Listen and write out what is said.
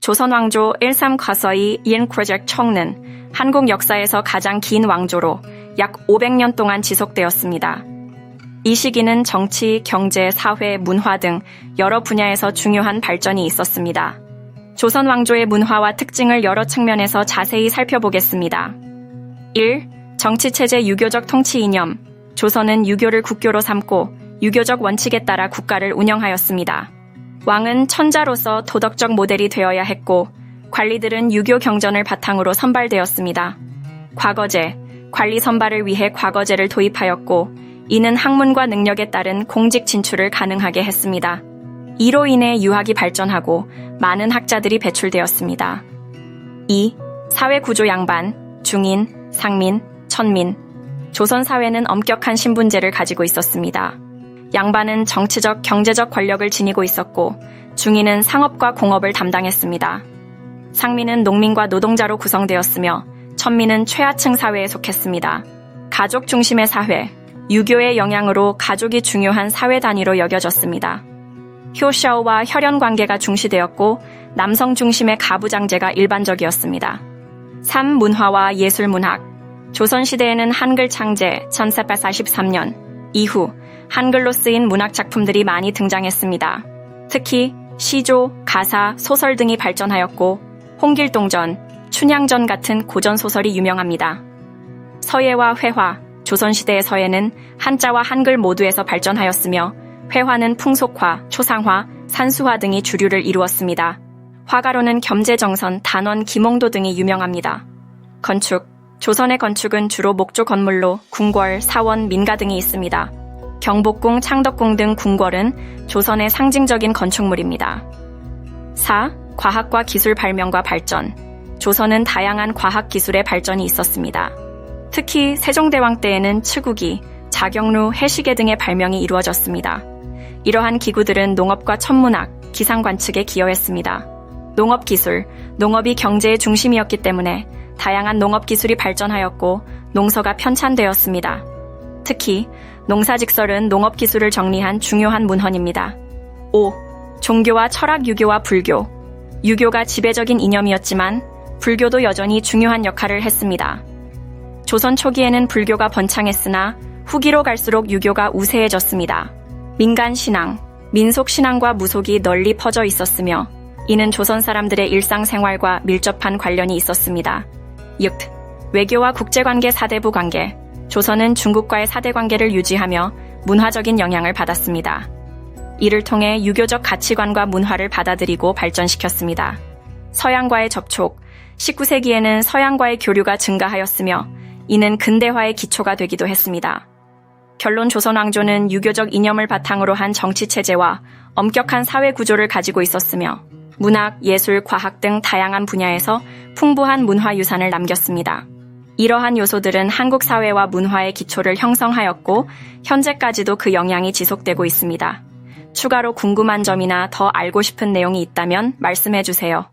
조선왕조 13과서의 옌크제크 청는 한국 역사에서 가장 긴 왕조로 약 500년 동안 지속되었습니다. 이 시기는 정치, 경제, 사회, 문화 등 여러 분야에서 중요한 발전이 있었습니다. 조선 왕조의 문화와 특징을 여러 측면에서 자세히 살펴보겠습니다. 1. 정치체제 유교적 통치 이념. 조선은 유교를 국교로 삼고 유교적 원칙에 따라 국가를 운영하였습니다. 왕은 천자로서 도덕적 모델이 되어야 했고 관리들은 유교 경전을 바탕으로 선발되었습니다. 과거제, 관리 선발을 위해 과거제를 도입하였고 이는 학문과 능력에 따른 공직 진출을 가능하게 했습니다. 이로 인해 유학이 발전하고 많은 학자들이 배출되었습니다. 2. 사회구조 양반, 중인, 상민, 천민. 조선 사회는 엄격한 신분제를 가지고 있었습니다. 양반은 정치적, 경제적 권력을 지니고 있었고 중인은 상업과 공업을 담당했습니다. 상민은 농민과 노동자로 구성되었으며 천민은 최하층 사회에 속했습니다. 가족 중심의 사회, 유교의 영향으로 가족이 중요한 사회 단위로 여겨졌습니다. 효샤오와 혈연 관계가 중시되었고 남성 중심의 가부장제가 일반적이었습니다. 3. 문화와 예술문학. 조선시대에는 한글 창제 1443년 이후 한글로 쓰인 문학 작품들이 많이 등장했습니다. 특히 시조, 가사, 소설 등이 발전하였고 홍길동전, 춘향전 같은 고전소설이 유명합니다. 서예와 회화. 조선시대의 서예는 한자와 한글 모두에서 발전하였으며 회화는 풍속화, 초상화, 산수화 등이 주류를 이루었습니다. 화가로는 겸재정선, 단원, 김홍도 등이 유명합니다. 건축. 조선의 건축은 주로 목조 건물로 궁궐, 사원, 민가 등이 있습니다. 경복궁, 창덕궁 등 궁궐은 조선의 상징적인 건축물입니다. 4. 과학과 기술 발명과 발전. 조선은 다양한 과학 기술의 발전이 있었습니다. 특히 세종대왕 때에는 치구기, 자경루, 해시계 등의 발명이 이루어졌습니다. 이러한 기구들은 농업과 천문학, 기상관측에 기여했습니다. 농업기술, 농업이 경제의 중심이었기 때문에 다양한 농업기술이 발전하였고 농서가 편찬되었습니다. 특히 농사직설은 농업기술을 정리한 중요한 문헌입니다. 5. 종교와 철학. 유교와 불교. 유교가 지배적인 이념이었지만 불교도 여전히 중요한 역할을 했습니다. 조선 초기에는 불교가 번창했으나 후기로 갈수록 유교가 우세해졌습니다. 민간신앙, 민속신앙과 무속이 널리 퍼져 있었으며 이는 조선 사람들의 일상생활과 밀접한 관련이 있었습니다. 6. 외교와 국제관계. 사대부 관계. 조선은 중국과의 사대관계를 유지하며 문화적인 영향을 받았습니다. 이를 통해 유교적 가치관과 문화를 받아들이고 발전시켰습니다. 서양과의 접촉. 19세기에는 서양과의 교류가 증가하였으며 이는 근대화의 기초가 되기도 했습니다. 결론. 조선 왕조는 유교적 이념을 바탕으로 한 정치체제와 엄격한 사회 구조를 가지고 있었으며 문학, 예술, 과학 등 다양한 분야에서 풍부한 문화유산을 남겼습니다. 이러한 요소들은 한국 사회와 문화의 기초를 형성하였고 현재까지도 그 영향이 지속되고 있습니다. 추가로 궁금한 점이나 더 알고 싶은 내용이 있다면 말씀해 주세요.